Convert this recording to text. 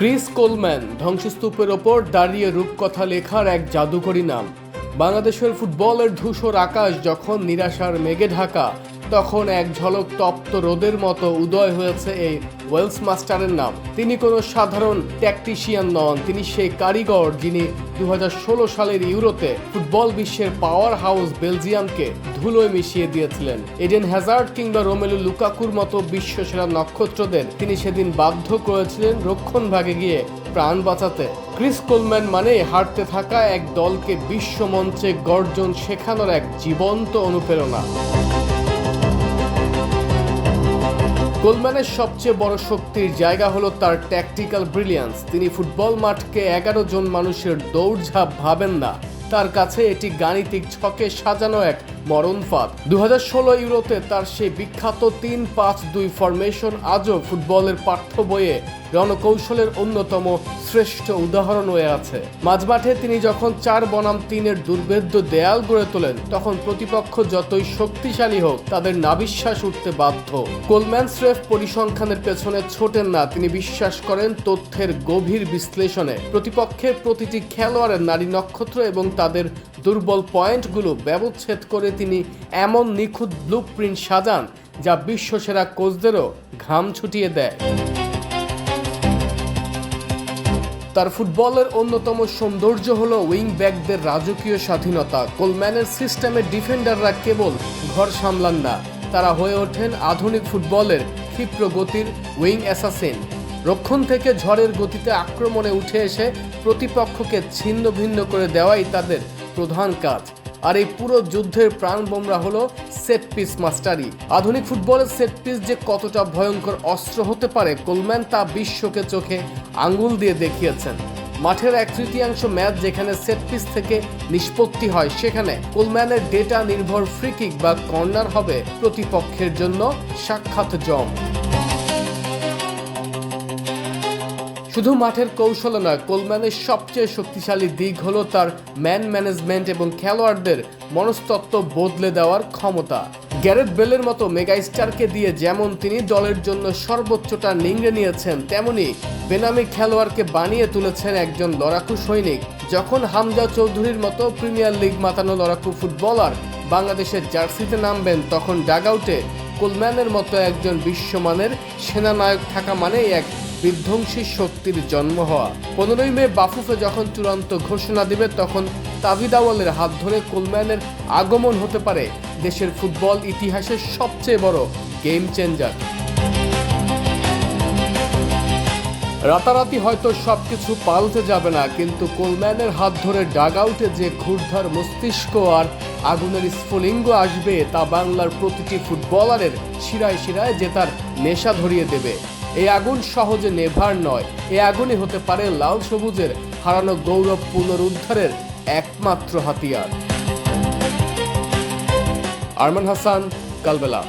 Chris Coleman ধ্বংসস্তূপের ওপর দাঁড়িয়ে রূপকথা লেখার এক জাদুকরী নাম। বাংলাদেশের ফুটবলের ধূসর আকাশ যখন নিরাশার মেঘে ঢাকা, তখন এক ঝলক তপ্ত রোদের মতো উদয় হয়েছে এই ওয়েলস মাস্টারের নাম। তিনি কোনো সাধারণ ট্যাকটিশিয়ান নন, তিনি সেই কারিগর যিনি 2016 সালের ইউরোতে ফুটবল বিশ্বের পাওয়ার হাউস বেলজিয়ামকে ধুলোয় মিশিয়ে দিয়েছিলেন। এডেন হ্যাজার্ড কিংবা রোমেলু লুকাকুর মতো বিশ্বসেরা নক্ষত্রদের তিনি সেদিন বাধ্য করেছিলেন রক্ষণভাগে গিয়ে প্রাণ বাঁচাতে। ক্রিস কোলম্যান মানে হারতে থাকা এক দলকে বিশ্বমঞ্চে গর্জন শেখানোর এক জীবন্ত অনুপ্রেরণা। কোলম্যানের সবচেয়ে বড় শক্তির জায়গা হলো তার ট্যাকটিক্যাল ব্রিলিয়ান্স। তিনি ফুটবল মাঠকে 11 জন মানুষের দৌড়ঝাঁপ ভাবেন না, তার কাছে এটি গাণিতিক ছকে সাজানো এক মরণ ফাঁদ। 2016 ইউরোতে তার সেই বিখ্যাত 3-5-2 ফরমেশন আজও ফুটবলের পাঠ্য বইয়ে রণকৌশলের অন্যতম শ্রেষ্ঠ উদাহরণ হয়ে আছে। মাঝমাঠে তিনি যখন 4 বনাম 3-এর দুর্ভেদ্য দেয়াল গড়ে তোলেন, তখন প্রতিপক্ষ যতই শক্তিশালী হোক তাদের নাবিশ্বাস উঠতে বাধ্য। কোলম্যান স্রেফ পরিসংখ্যানের পেছনে ছোটেন না, তিনি বিশ্বাস করেন তথ্যের গভীর বিশ্লেষণে। প্রতিপক্ষের প্রতিটি খেলোয়াড়ের নারী নক্ষত্র এবং তাদের দুর্বল পয়েন্টগুলো ব্যবচ্ছেদ করে তিনি এমন নিখুঁত ব্লুপ্রিন্ট সাজান যা বিশ্বসেরা কোচদেরও ঘাম ছুটিয়ে দেয়। তার ফুটবলের অন্যতম সৌন্দর্য হলো উইং ব্যাকদের রাজকীয় স্বাধীনতা। কোলম্যানের সিস্টেমের ডিফেন্ডাররা কেবল ঘর সামলান না, তারা হয়ে ওঠেন আধুনিক ফুটবলের ক্ষিপ্র গতির উইং অ্যাসাসিন। রক্ষণ থেকে ঝড়ের গতিতে আক্রমণে উঠে এসে প্রতিপক্ষকে ছিন্ন ভিন্ন করে দেওয়াই তাদের প্রধান কাজ। আর এই পুরো যুদ্ধের প্রাণবোমরা হলো সেট পিস মাস্টারি। আধুনিক ফুটবলের সেট পিস যে কতটা ভয়ঙ্কর অস্ত্র হতে পারে, কোলম্যান তা বিশ্বকে চোখে আঙ্গুল দিয়ে দেখিয়েছেন। মাঠের 1/3 ম্যাচ যেখানে সেট পিস থেকে নিষ্পত্তি হয়, সেখানে কোলম্যানের ডেটা নির্ভর ফ্রি কিক বা কর্নার হবে প্রতিপক্ষের জন্য সাক্ষাৎ জম। শুধু মাঠের কৌশল নয়, কোলম্যানের সবচেয়ে শক্তিশালী দিক হলো তার ম্যান ম্যানেজমেন্ট এবং খেলোয়াড়দের মনস্তত্ত্ব বদলে দেওয়ার ক্ষমতা। গ্যারেথ বেলের মতো মেগা স্টারকে দিয়ে যেমন তিনি দলের জন্য সর্বোচ্চটা নিংড়ে নিয়েছেন, তেমনি বেনামি খেলোয়াড়কে বানিয়ে তুলেছেন একজন লড়াকু সৈনিক। যখন হামজা চৌধুরীর মতো প্রিমিয়ার লিগ মাতানো লড়াকু ফুটবলার বাংলাদেশের জার্সিতে নামবেন, তখন ডাগআউটে কোলম্যানের মতো একজন বিশ্বমানের সেনানায়ক থাকা মানেই এক বিধ্বংসী শক্তির জন্ম হওয়া। 15 মে বাফুফে যখন চূড়ান্ত ঘোষণা দিবে, তখন তাবিদ আউয়ালের হাত ধরে কোলম্যানের আগমন হতে পারে দেশের ফুটবল ইতিহাসের সবচেয়ে বড় গেম চেঞ্জার। রাতারাতি হয়তো সবকিছু পাল্টে যাবে না, কিন্তু কোলম্যানের হাত ধরে ডাগআউটে যে ঘূর্ণার মস্তিষ্ক আর আগুনের স্ফুলিঙ্গ আসবে, তা বাংলার প্রতিটি ফুটবলারের শিরায় শিরায় যে তার নেশা ধরিয়ে দেবে। এই আগুন সহজে নেভার নয়, এই আগুনই হতে পারে লাল সবুজের হারানো গৌরব পুনরুদ্ধারের একমাত্র হাতিয়ার। আরমান হাসান, কালবেলা।